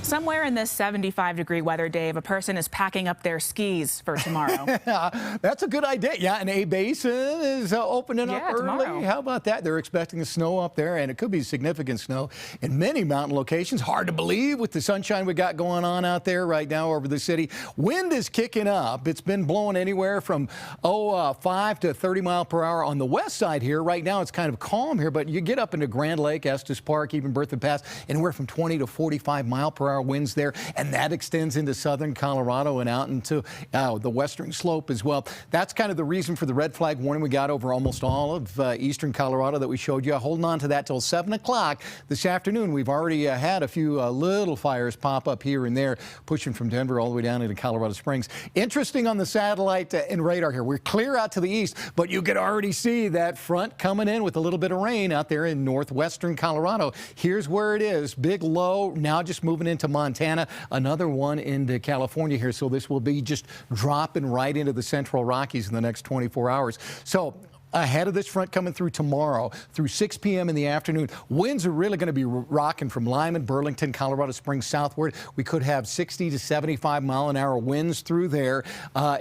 Somewhere in this 75-degree weather, Dave, a person is packing up their skis for tomorrow. That's a good idea. Yeah, and A Basin is opening up early. Tomorrow. How about that? They're expecting the snow up there, and it could be significant snow in many mountain locations. Hard to believe with the sunshine we got going on out there right now over the city. Wind is kicking up. It's been blowing anywhere from 5 to 30 mile per hour on the west side here. Right now it's kind of calm here, but you get up into Grand Lake, Estes Park, even Berthoud Pass, anywhere from 20 to 45 mile per hour winds there, and that extends into southern Colorado and out into the western slope as well. That's kind of the reason for the red flag warning we got over almost all of eastern Colorado that we showed you. Holding on to that till 7 o'clock this afternoon. We've already had a few little fires pop up here and there, pushing from Denver all the way down into Colorado Springs. Interesting on the satellite and radar here. We're clear out to the east, but you can already see that front coming in with a little bit of rain out there in northwestern Colorado. Here's where it is. Big low, now just moving into Montana. Another one into California here. So this will be just dropping right into the central Rockies in the next 24 hours. So ahead of this front coming through tomorrow through 6 p.m. in the afternoon, winds are really going to be rocking from Lyman, Burlington, Colorado Springs southward. We could have 60 to 75 mile an hour winds through there.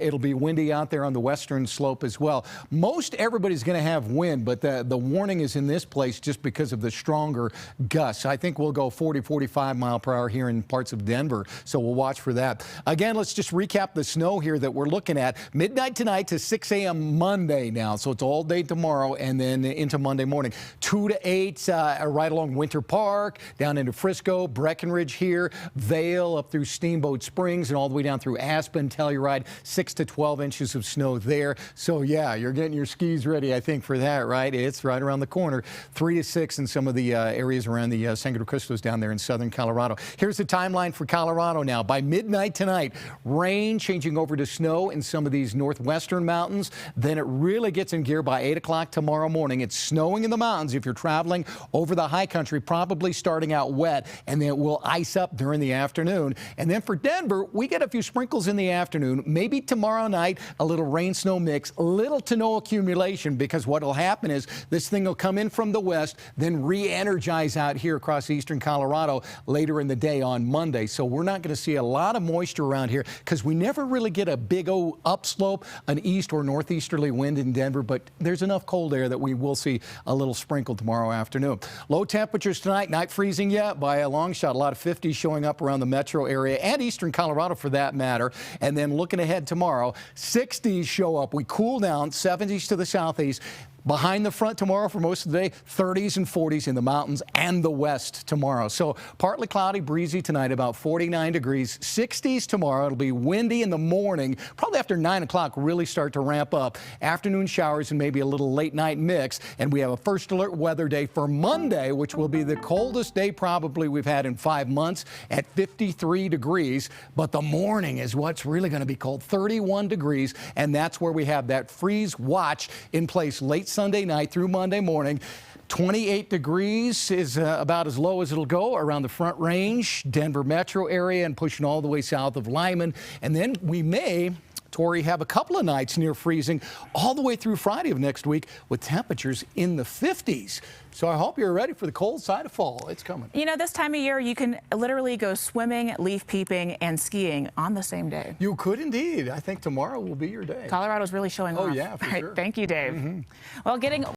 It'll be windy out there on the western slope as well. Most everybody's going to have wind, but the warning is in this place just because of the stronger gusts. I think we'll go 40, 45 mile per hour here in parts of Denver, so we'll watch for that. Again, let's just recap the snow here that we're looking at. Midnight tonight to 6 a.m. Monday now, so it's all day tomorrow and then into Monday morning. 2 to 8 right along Winter Park, down into Frisco, Breckenridge here, Vail up through Steamboat Springs and all the way down through Aspen, Telluride, 6 to 12 inches of snow there. So yeah, you're getting your skis ready, I think, for that, right? It's right around the corner. 3 to 6 in some of the areas around the Sangre de Cristos down there in southern Colorado. Here's the timeline for Colorado now. By midnight tonight, rain changing over to snow in some of these northwestern mountains. Then it really gets in gear by 8 o'clock tomorrow morning. It's snowing in the mountains if you're traveling over the high country, probably starting out wet, and then it will ice up during the afternoon. And then for Denver, we get a few sprinkles in the afternoon, maybe tomorrow night, a little rain-snow mix, little to no accumulation, because what will happen is this thing will come in from the west, then re-energize out here across eastern Colorado later in the day on Monday. So we're not going to see a lot of moisture around here because we never really get a big old upslope, an east or northeasterly wind in Denver, but there's enough cold air that we will see a little sprinkle tomorrow afternoon. Low temperatures tonight, not freezing yet by a long shot. A lot of 50s showing up around the metro area and eastern Colorado for that matter. And then looking ahead tomorrow, 60s show up. We cool down, 70s to the southeast. Behind the front tomorrow for most of the day, 30s and 40s in the mountains and the west tomorrow. So partly cloudy, breezy tonight, about 49 degrees. 60s tomorrow. It'll be windy in the morning. Probably after 9 o'clock, really start to ramp up. Afternoon showers and maybe a little late night mix. And we have a first alert weather day for Monday, which will be the coldest day probably we've had in 5 months at 53 degrees. But the morning is what's really going to be cold, 31 degrees. And that's where we have that freeze watch in place late Sunday night through Monday morning. 28 degrees is about as low as it'll go around the Front Range, Denver metro area, and pushing all the way south of Lyman. And then we may, Tori, have a couple of nights near freezing all the way through Friday of next week with temperatures in the 50s. So I hope you're ready for the cold side of fall. It's coming. You know, this time of year, you can literally go swimming, leaf peeping, and skiing on the same day. You could indeed. I think tomorrow will be your day. Colorado's really showing off. Oh, yeah, for All right, sure. thank you, Dave. Well, getting